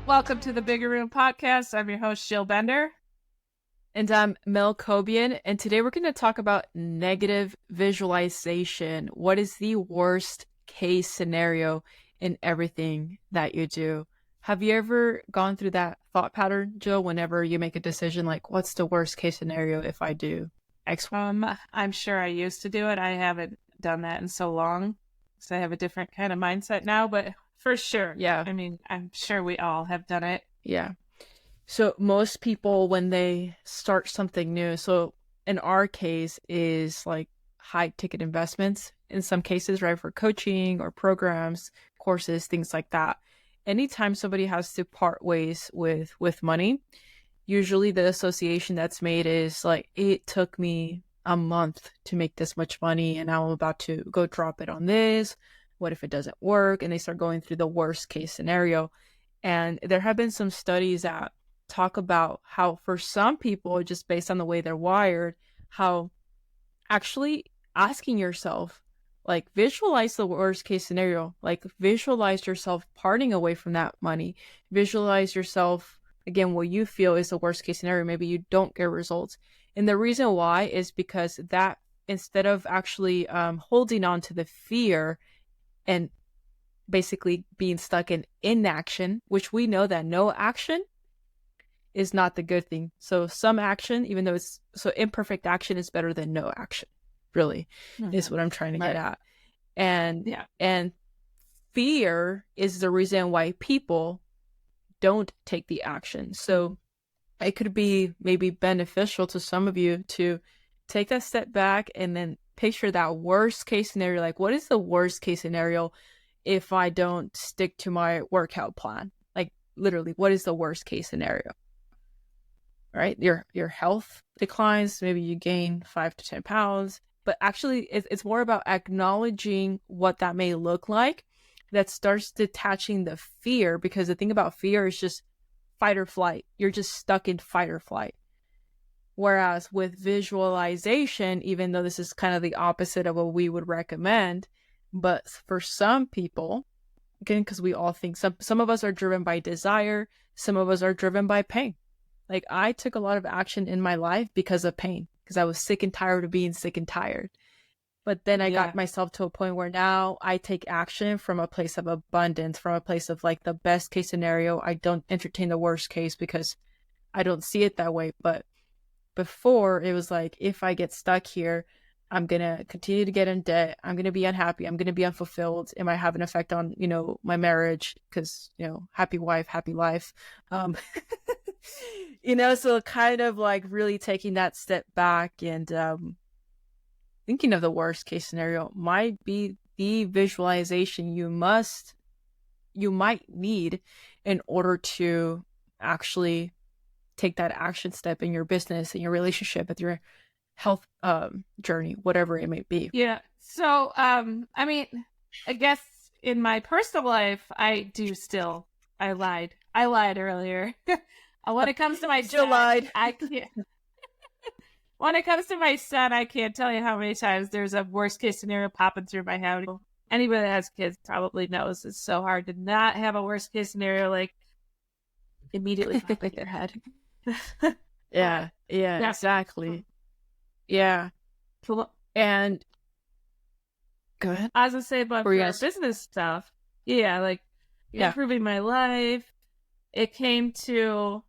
Welcome to the Bigger Room Podcast. I'm your host, Jill Bender. And I'm Mel Cobian, and today we're going to talk about negative visualization. What is the worst case scenario in everything that you do? Have you ever gone through that thought pattern, Jill, whenever you make a decision like, what's the worst case scenario if I do X? I'm sure I used to do it. I haven't done that in so long, so I have a different kind of mindset now, but for sure. Yeah. I mean, I'm sure we all have done it. Yeah. So most people, when they start something new, so in our case is like high ticket investments in some cases, right? For coaching or programs, courses, things like that. Anytime somebody has to part ways with money, usually the association that's made is like, it took me a month to make this much money and now I'm about to go drop it on this. What if it doesn't work? And they start going through the worst case scenario. And there have been some studies that talk about how for some people, just based on the way they're wired, how actually asking yourself, like, visualize the worst case scenario, like visualize yourself parting away from that money, visualize yourself, again, what you feel is the worst case scenario, maybe you don't get results. And the reason why is because that instead of actually holding on to the fear and basically being stuck in inaction, which we know that no action is not the good thing. So some action, even though it's so imperfect action, is better than no action, really, is what I'm trying to get at. And fear is the reason why people don't take the action. So it could be maybe beneficial to some of you to take that step back and then picture that worst case scenario. Like, what is the worst case scenario if I don't stick to my workout plan? Like, literally, what is the worst case scenario? Right? Your health declines, maybe you gain 5 to 10 pounds, but actually it's more about acknowledging what that may look like that starts detaching the fear, because the thing about fear is just fight or flight. You're just stuck in fight or flight. Whereas with visualization, even though this is kind of the opposite of what we would recommend, but for some people, again, because we all think some of us are driven by desire, some of us are driven by pain. Like, I took a lot of action in my life because of pain, because I was sick and tired of being sick and tired. But then I got myself to a point where now I take action from a place of abundance, from a place of like the best case scenario. I don't entertain the worst case because I don't see it that way. But before, it was like, if I get stuck here, I'm going to continue to get in debt. I'm going to be unhappy. I'm going to be unfulfilled. It might have an effect on, my marriage because, happy wife, happy life. So kind of like really taking that step back and thinking of the worst case scenario might be the visualization you might need in order to actually take that action step in your business, in your relationship, with your health journey, whatever it may be. Yeah. So, I mean, I guess in my personal life, I lied earlier. When it comes to my son, I can't. When it comes to my son, I can't tell you how many times there's a worst case scenario popping through my head. Anybody that has kids probably knows it's so hard to not have a worst case scenario like immediately pop in their head. Yeah, exactly. Yeah. And go ahead. I was gonna say, but for business stuff, improving my life, it came to,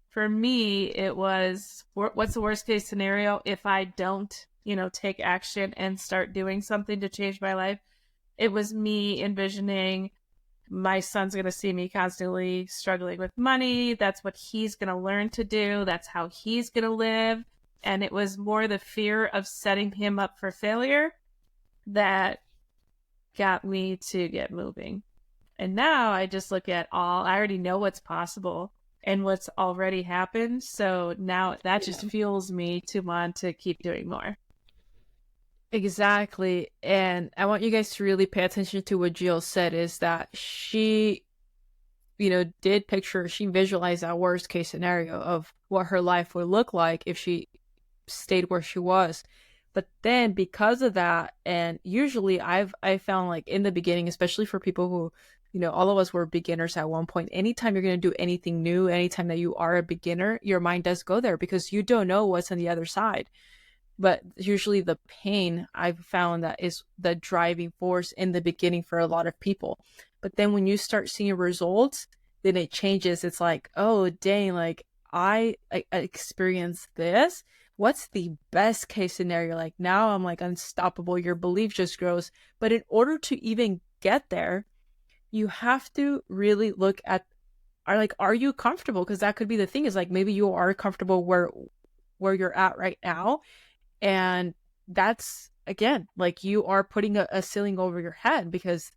for me, it was, what's the worst case scenario if I don't, take action and start doing something to change my life? It was me envisioning my son's going to see me constantly struggling with money. That's what he's going to learn to do. That's how he's going to live. And it was more the fear of setting him up for failure that got me to get moving. And now I just look at I already know what's possible and what's already happened. So now that just fuels me to want to keep doing more. Exactly. And I want you guys to really pay attention to what Jill said, is that she, she visualized that worst case scenario of what her life would look like if she stayed where she was. But then because of that, and usually I found, like, in the beginning, especially for people who all of us were beginners at one point. Anytime you're going to do anything new, anytime that you are a beginner, your mind does go there because you don't know what's on the other side. But usually the pain, I've found, that is the driving force in the beginning for a lot of people. But then when you start seeing results, then it changes. It's like, oh, dang, like I experienced this. What's the best case scenario? Like now I'm like unstoppable. Your belief just grows. But in order to even get there, you have to really look at, are you comfortable? Because that could be the thing, is like maybe you are comfortable where you're at right now. And that's, again, like you are putting a ceiling over your head because,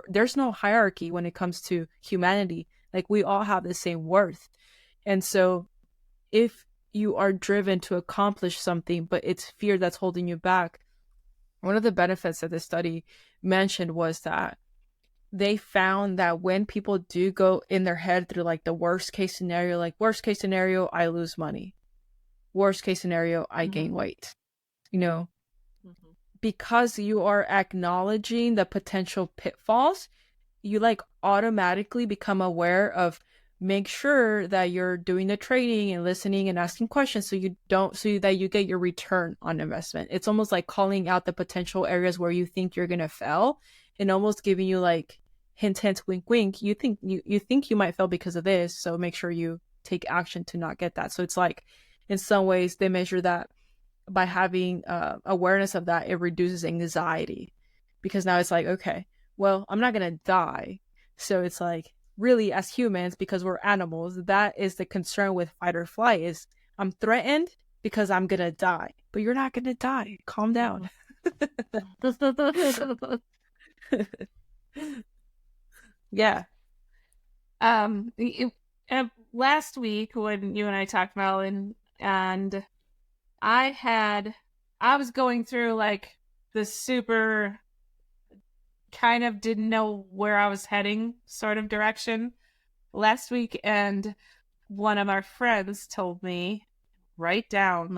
there's no hierarchy when it comes to humanity. Like we all have the same worth. And so if you are driven to accomplish something, but it's fear that's holding you back, one of the benefits that the study mentioned was that they found that when people do go in their head through like the worst case scenario, like worst case scenario, I lose money. Worst case scenario, I gain weight. Because you are acknowledging the potential pitfalls, you like automatically become aware of, make sure that you're doing the training and listening and asking questions so that you get your return on investment. It's almost like calling out the potential areas where you think you're going to fail and almost giving you like hint, wink, wink. You think you might fail because of this. So make sure you take action to not get that. So it's like, in some ways they measure that by having awareness of that, it reduces anxiety because now it's like, okay, well, I'm not going to die. So it's like, really, as humans, because we're animals, that is the concern with fight or flight, is I'm threatened because I'm going to die, but you're not going to die. Calm down. Yeah. Last week when you and I talked, Melon, and I was going through like the super kind of didn't know where I was heading sort of direction last week, and one of our friends told me, write down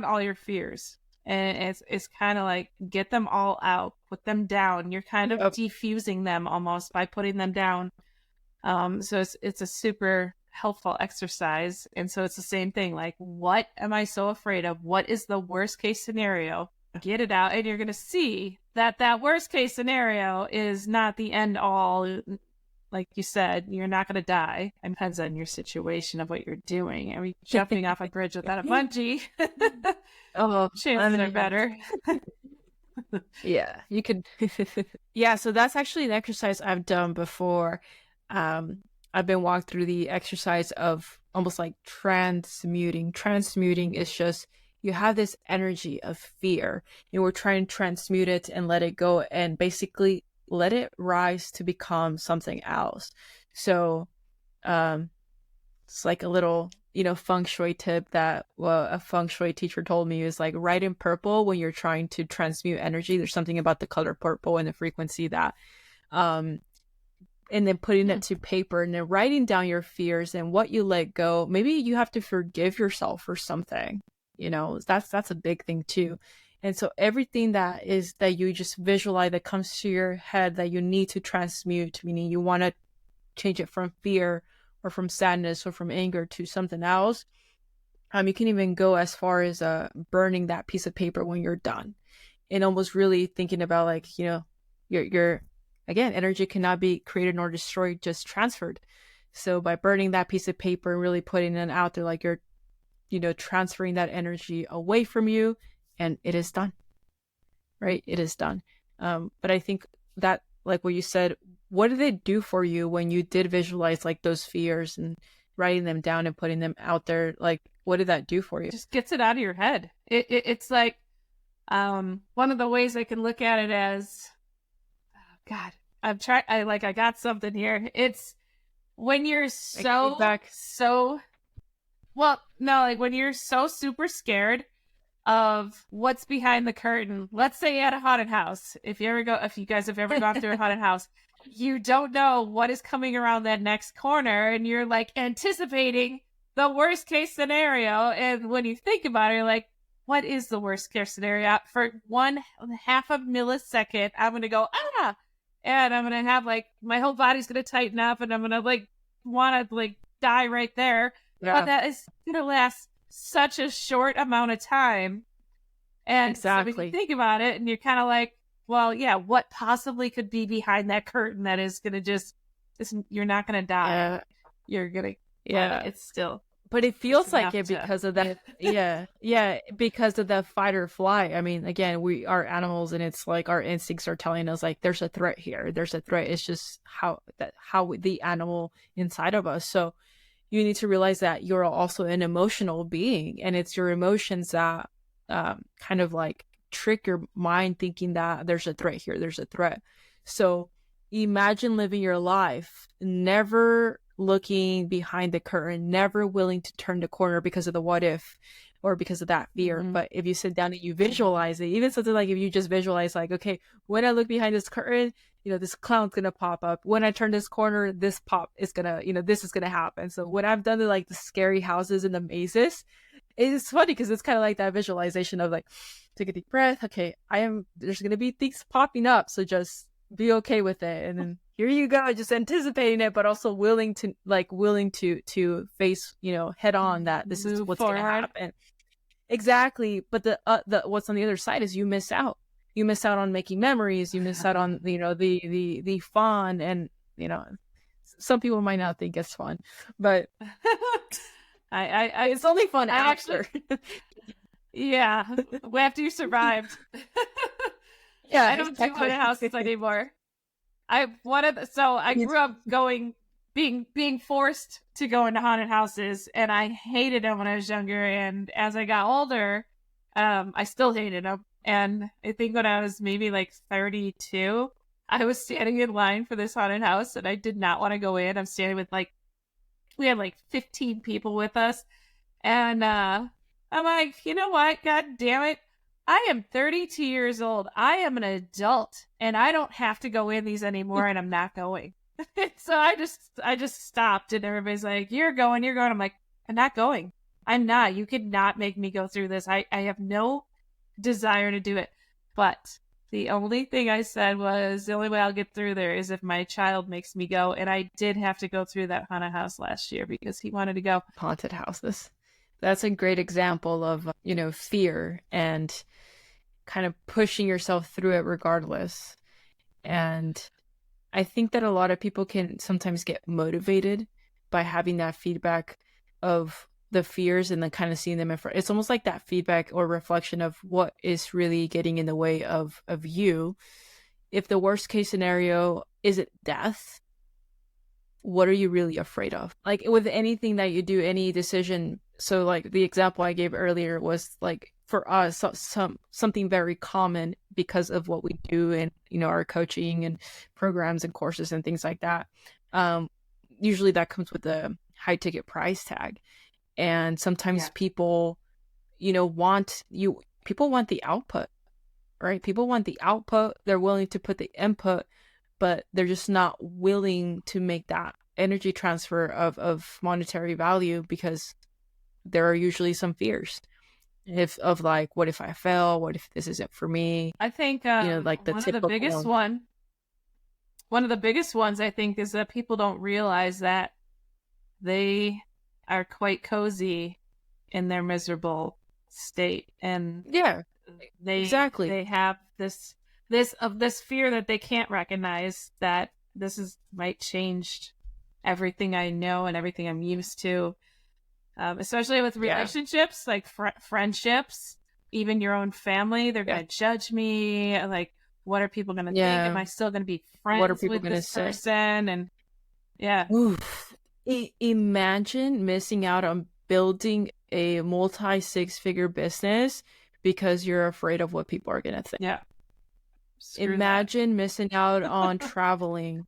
all your fears, and it's kind of like get them all out, put them down. You're kind of defusing them almost by putting them down. So it's a super helpful exercise. And so it's the same thing. Like, what am I so afraid of? What is the worst case scenario? Get it out. And you're going to see that worst case scenario is not the end all. Like you said, you're not going to die. It depends on your situation of what you're doing. I mean, jumping off a bridge without a bungee. Chances are better. Yeah, you could. Yeah, so that's actually an exercise I've done before. I've been walked through the exercise of almost like transmuting. Transmuting is just, you have this energy of fear and we're trying to transmute it and let it go and basically let it rise to become something else. So it's like a little feng shui tip that a feng shui teacher told me, is like, write in purple when you're trying to transmute energy. There's something about the color purple and the frequency that and then putting it to paper and then writing down your fears and what you let go. Maybe you have to forgive yourself for something, that's a big thing too. And so everything that you just visualize that comes to your head that you need to transmute, meaning you want to change it from fear or from sadness or from anger to something else. You can even go as far as burning that piece of paper when you're done, and almost really thinking about like, your again, energy cannot be created nor destroyed, just transferred. So by burning that piece of paper and really putting it out there, like you're, transferring that energy away from you, and it is done. Right? It is done. But I think that, like what you said, what did it do for you when you did visualize like those fears and writing them down and putting them out there? Like, what did that do for you? Just gets it out of your head. It's like, one of the ways I can look at it as, God, I got something here. It's when you're when you're so super scared of what's behind the curtain. Let's say at a haunted house. If you guys have ever gone through a haunted house, you don't know what is coming around that next corner, and you're like anticipating the worst case scenario. And when you think about it, you're like, what is the worst case scenario? For 1/2 a millisecond, I'm going to go, and I'm gonna have like my whole body's gonna tighten up, and I'm gonna like want to like die right there. Yeah. But that is gonna last such a short amount of time. And Exactly. so when you think about it, and you're kind of like, well, yeah, what possibly could be behind that curtain that is gonna you're not gonna die. Yeah. You're gonna, Yeah. it's still. But it feels like it to... because of that. Yeah, because of the fight or flight. I mean, again, we are animals, and it's like our instincts are telling us like there's a threat here. There's a threat. It's just how the animal inside of us. So you need to realize that you're also an emotional being, and it's your emotions that kind of like trick your mind thinking that there's a threat here. There's a threat. So imagine living your life never looking behind the curtain, never willing to turn the corner because of the what if or because of that fear. Mm-hmm. But if you sit down and you visualize it, even something like if you just visualize like, okay, when I look behind this curtain, this clown's gonna pop up. When I turn this corner, this pop is gonna, this is gonna happen. So when I've done the scary houses and the mazes, it's funny because it's kind of like that visualization of like, take a deep breath. Okay, there's gonna be things popping up, so just be okay with it, and then here you go, just anticipating it, but also willing to face, head on that this is what's going to happen. Exactly. But the what's on the other side is you miss out on making memories, you miss out on the fun, and some people might not think it's fun, but I it's only fun after. Yeah, after you survived. Yeah, I don't do haunted houses anymore. I grew up being forced to go into haunted houses, and I hated them when I was younger. And as I got older, I still hated them. And I think when I was maybe like 32, I was standing in line for this haunted house, and I did not want to go in. I'm standing with we had 15 people with us, and I'm like, you know what? God damn it. I am 32 years old. I am an adult, and I don't have to go in these anymore, and I'm not going. So I just stopped, and everybody's like, you're going. I'm like, I'm not going. I'm not. You could not make me go through this. I have no desire to do it. But the only thing I said was the only way I'll get through there is if my child makes me go. And I did have to go through that haunted house last year because he wanted to go. Haunted houses. That's a great example of, fear and kind of pushing yourself through it regardless. And I think that a lot of people can sometimes get motivated by having that feedback of the fears and then kind of seeing them in front. It's almost like that feedback or reflection of what is really getting in the way of you. If the worst case scenario isn't death, what are you really afraid of? Like with anything that you do, any decision. So like the example I gave earlier was like for us, something very common because of what we do and, our coaching and programs and courses and things like that. Usually that comes with a high ticket price tag. And sometimes people, want the output, right? People want the output. They're willing to put the input, but they're just not willing to make that energy transfer of monetary value because there are usually some fears of like, what if I fail? What if this isn't for me? I think, like the one of the biggest ones I think is that people don't realize that they are quite cozy in their miserable state. And they have this fear that they can't recognize, that might change everything I know and everything I'm used to. Especially with relationships, like friendships, even your own family, they're going to judge me. Like, what are people going to think? Am I still going to be friends with this person? And Oof. Imagine missing out on building a multi-six-figure business because you're afraid of what people are going to think. Yeah. Imagine missing out on traveling.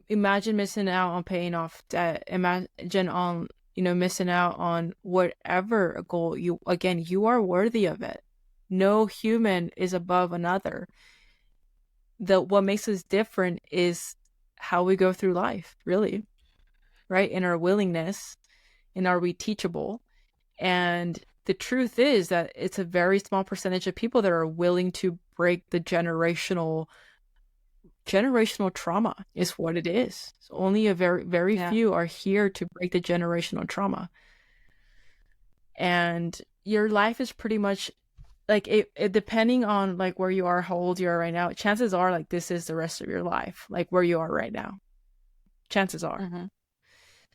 Imagine missing out on paying off debt. Imagine on missing out on whatever goal you are worthy of it. No human is above another. What makes us different is how we go through life, really, right? In our willingness, and are we teachable? And the truth is that it's a very small percentage of people that are willing to break the generational generational trauma is what it is. So only a very few are here to break the generational trauma. And your life is pretty much like it depending on like where you are, how old you are right now, chances are like this is the rest of your life, like where you are right now. Chances are. Mm-hmm.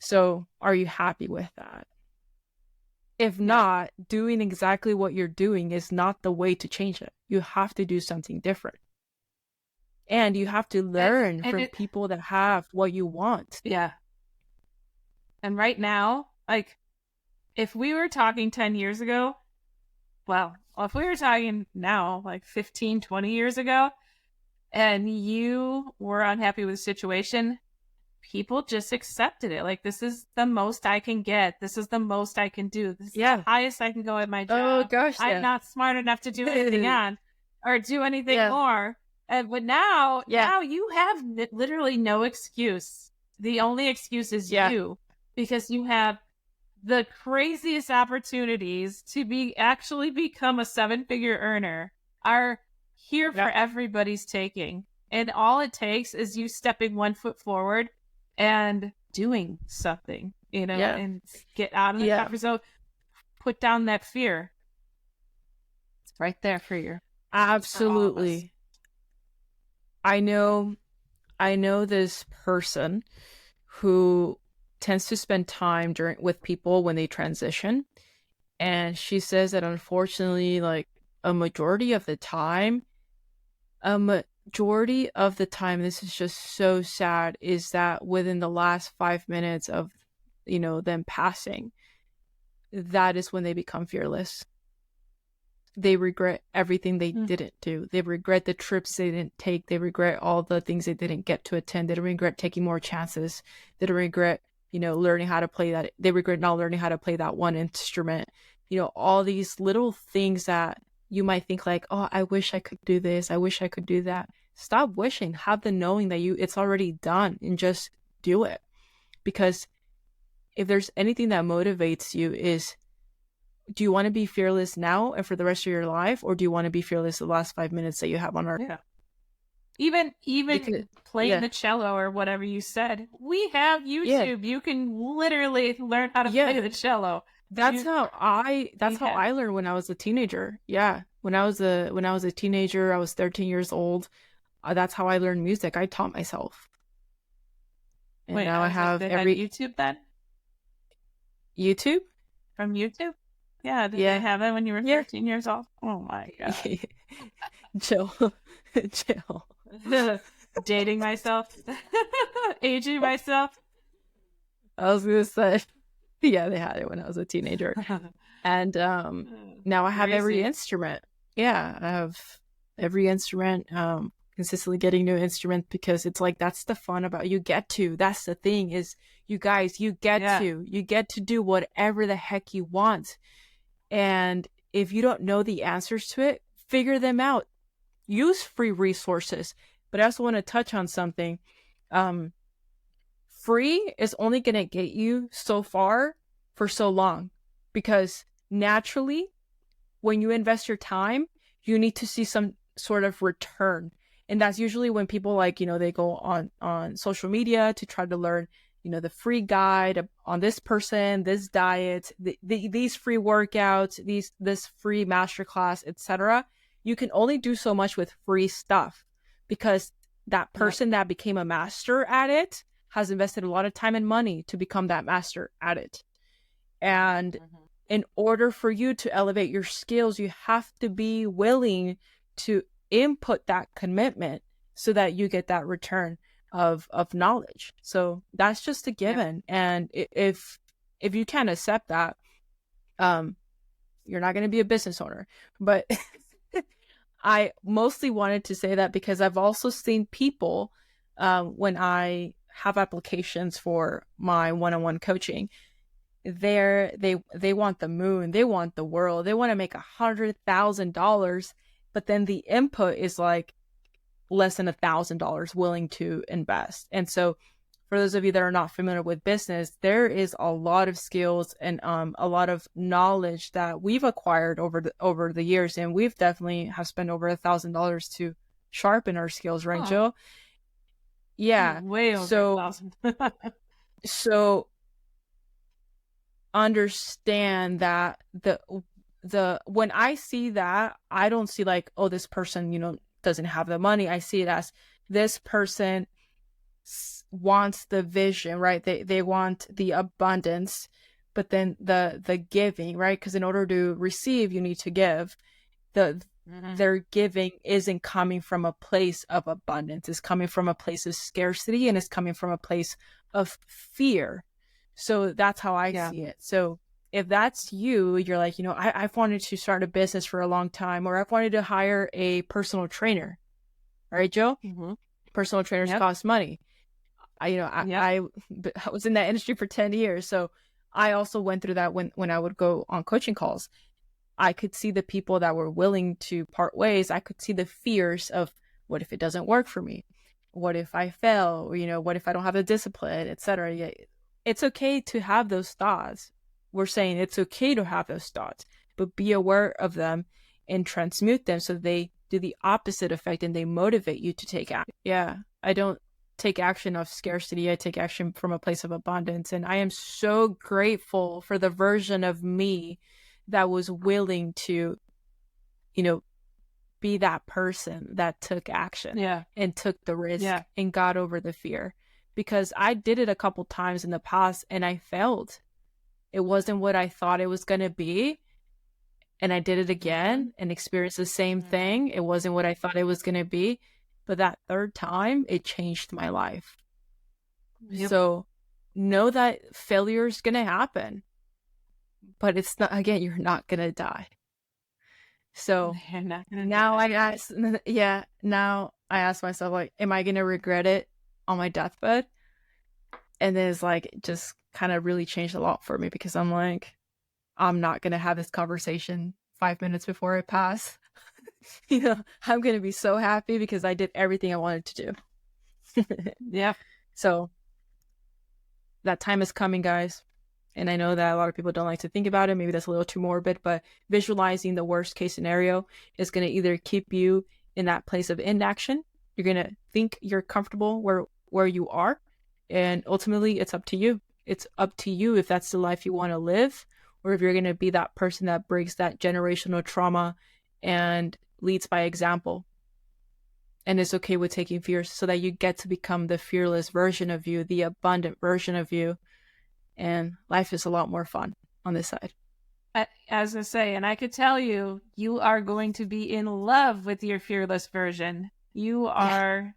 So are you happy with that? If not, doing exactly what you're doing is not the way to change it. You have to do something different. And you have to learn from people that have what you want. Yeah. And right now, like, if we were talking 10 years ago, well, if we were talking now, like 15, 20 years ago, and you were unhappy with the situation, people just accepted it. Like, this is the most I can get. This is the most I can do. This is the highest I can go at my job. Oh, gosh. I'm not smart enough to do anything on or do anything more. But now you have literally no excuse. The only excuse is you, because you have the craziest opportunities to actually become a 7-figure earner are here for everybody's taking. And all it takes is you stepping 1 foot forward and doing something, and get out of the comfort zone, put down that fear. It's right there for you. Absolutely. I know this person who tends to spend time with people when they transition. And she says that unfortunately, like a majority of the time, this is just so sad, is that within the last 5 minutes of, them passing, that is when they become fearless. They regret everything they didn't do. They regret the trips they didn't take. They regret all the things they didn't get to attend. They don't regret taking more chances. They don't regret, learning how to play that. They regret not learning how to play that one instrument. All these little things that you might think like, oh, I wish I could do this. I wish I could do that. Stop wishing. Have the knowing that it's already done, and just do it. Because if there's anything that motivates you is, do you want to be fearless now and for the rest of your life, or do you want to be fearless the last 5 minutes that you have on Earth? Yeah. Even playing the cello or whatever you said, we have YouTube. You can literally learn how to play the cello. That's how I learned when I was a teenager. Yeah, when I was a teenager, I was 13 years old. That's how I learned music. I taught myself. And now I have YouTube then. YouTube? From YouTube? Yeah, did they have it when you were 13 years old? Oh my god. Chill. Dating myself. Aging myself. I was gonna say, yeah, they had it when I was a teenager. And now I have every instrument. Yeah, I have every instrument, consistently getting new instruments, because it's like, that's the fun about that's the thing is, you guys, you get to do whatever the heck you want. And if you don't know the answers to it, figure them out. Use free resources. But I also want to touch on something. Free is only going to get you so far for so long, because naturally, when you invest your time, you need to see some sort of return. And that's usually when people they go on social media to try to learn, the free guide on this person, this diet, these free workouts, this free masterclass, etc. You can only do so much with free stuff, because that person that became a master at it has invested a lot of time and money to become that master at it. And in order for you to elevate your skills, you have to be willing to input that commitment so that you get that return of knowledge. So that's just a given. And if you can't accept that, you're not going to be a business owner. But I mostly wanted to say that because I've also seen people, when I have applications for my one-on-one coaching, they want the moon, they want the world, they want to make $100,000, but then the input is like less than $1,000 willing to invest. And so for those of you that are not familiar with business, there is a lot of skills and a lot of knowledge that we've acquired over the years, and we've definitely have spent over $1,000 to sharpen our skills, right, Jill? Yeah. Way over So 1,000. so understand that the when I see that, I don't see like, oh, this person, doesn't have the money. I see it as this person wants the vision, right? They want the abundance, but then the giving, right? Because in order to receive, you need to give. Their giving isn't coming from a place of abundance. It's coming from a place of scarcity, and it's coming from a place of fear. So that's how I see it. So if that's you, you're like, I've wanted to start a business for a long time, or I've wanted to hire a personal trainer. All right, Joe? Personal trainers cost money. I was in that industry for 10 years. So I also went through that when I would go on coaching calls. I could see the people that were willing to part ways. I could see the fears of, what if it doesn't work for me? What if I fail? Or, what if I don't have the discipline, etc. Yeah, it's okay to have those thoughts. We're saying it's okay to have those thoughts, but be aware of them and transmute them so they do the opposite effect and they motivate you to take action. Yeah, I don't take action of scarcity. I take action from a place of abundance. And I am so grateful for the version of me that was willing to, be that person that took action and took the risk and got over the fear. Because I did it a couple times in the past and I failed. It wasn't what I thought it was going to be. And I did it again and experienced the same thing. It wasn't what I thought it was going to be. But that third time, it changed my life. So know that failure is going to happen. But it's not, again, you're not going to die. So now I ask myself, like, am I going to regret it on my deathbed? And then it's like, it just kind of really changed a lot for me, because I'm like, I'm not going to have this conversation 5 minutes before I pass. I'm going to be so happy because I did everything I wanted to do. So that time is coming, guys. And I know that a lot of people don't like to think about it. Maybe that's a little too morbid, but visualizing the worst case scenario is going to either keep you in that place of inaction. You're going to think you're comfortable where you are. And ultimately, it's up to you. It's up to you if that's the life you want to live, or if you're going to be that person that breaks that generational trauma and leads by example. And is okay with taking fears so that you get to become the fearless version of you, the abundant version of you. And life is a lot more fun on this side. As I say, and I could tell you, you are going to be in love with your fearless version. You are,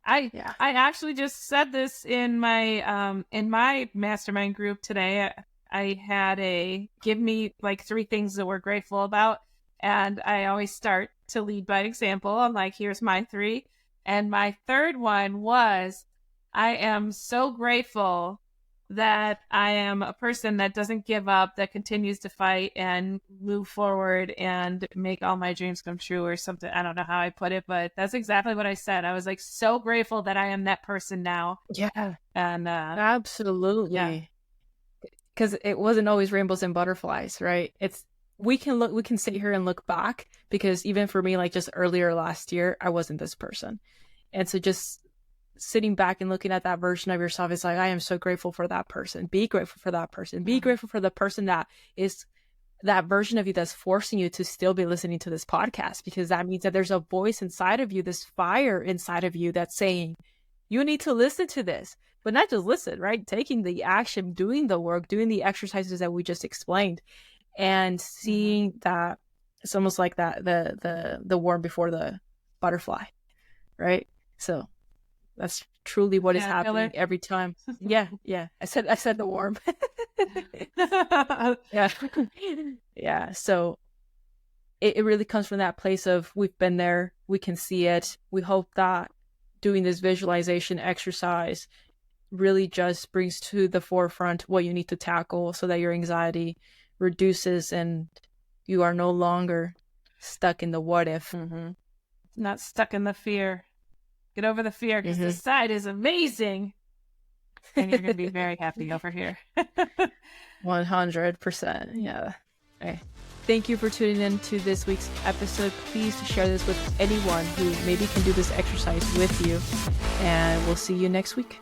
I actually just said this in my mastermind group today. I had give me like 3 things that we're grateful about. And I always start to lead by example. I'm like, here's my 3. And my third one was, I am so grateful that I am a person that doesn't give up, that continues to fight and move forward and make all my dreams come true, or something. I don't know how I put it, but that's exactly what I said. I was like, so grateful that I am that person now. Yeah. And absolutely. Yeah. Because it wasn't always rainbows and butterflies, right? We can sit here and look back, because even for me, like just earlier last year, I wasn't this person. And so just sitting back and looking at that version of yourself is like, I am so grateful for that person. Be grateful for that person. Be grateful for the person that is that version of you that's forcing you to still be listening to this podcast, because that means that there's a voice inside of you, this fire inside of you that's saying, you need to listen to this, but not just listen, right? Taking the action, doing the work, doing the exercises that we just explained, and seeing that it's almost like that, the worm before the butterfly, right? So that's truly what is happening every time. Yeah. I said the worm. Yeah. So it really comes from that place of, we've been there, we can see it. We hope that doing this visualization exercise really just brings to the forefront what you need to tackle, so that your anxiety reduces and you are no longer stuck in the what if. Not stuck in the fear. Get over the fear, because this side is amazing. And you're going to be very happy over here. 100%. Yeah. Okay. Thank you for tuning in to this week's episode. Please share this with anyone who maybe can do this exercise with you. And we'll see you next week.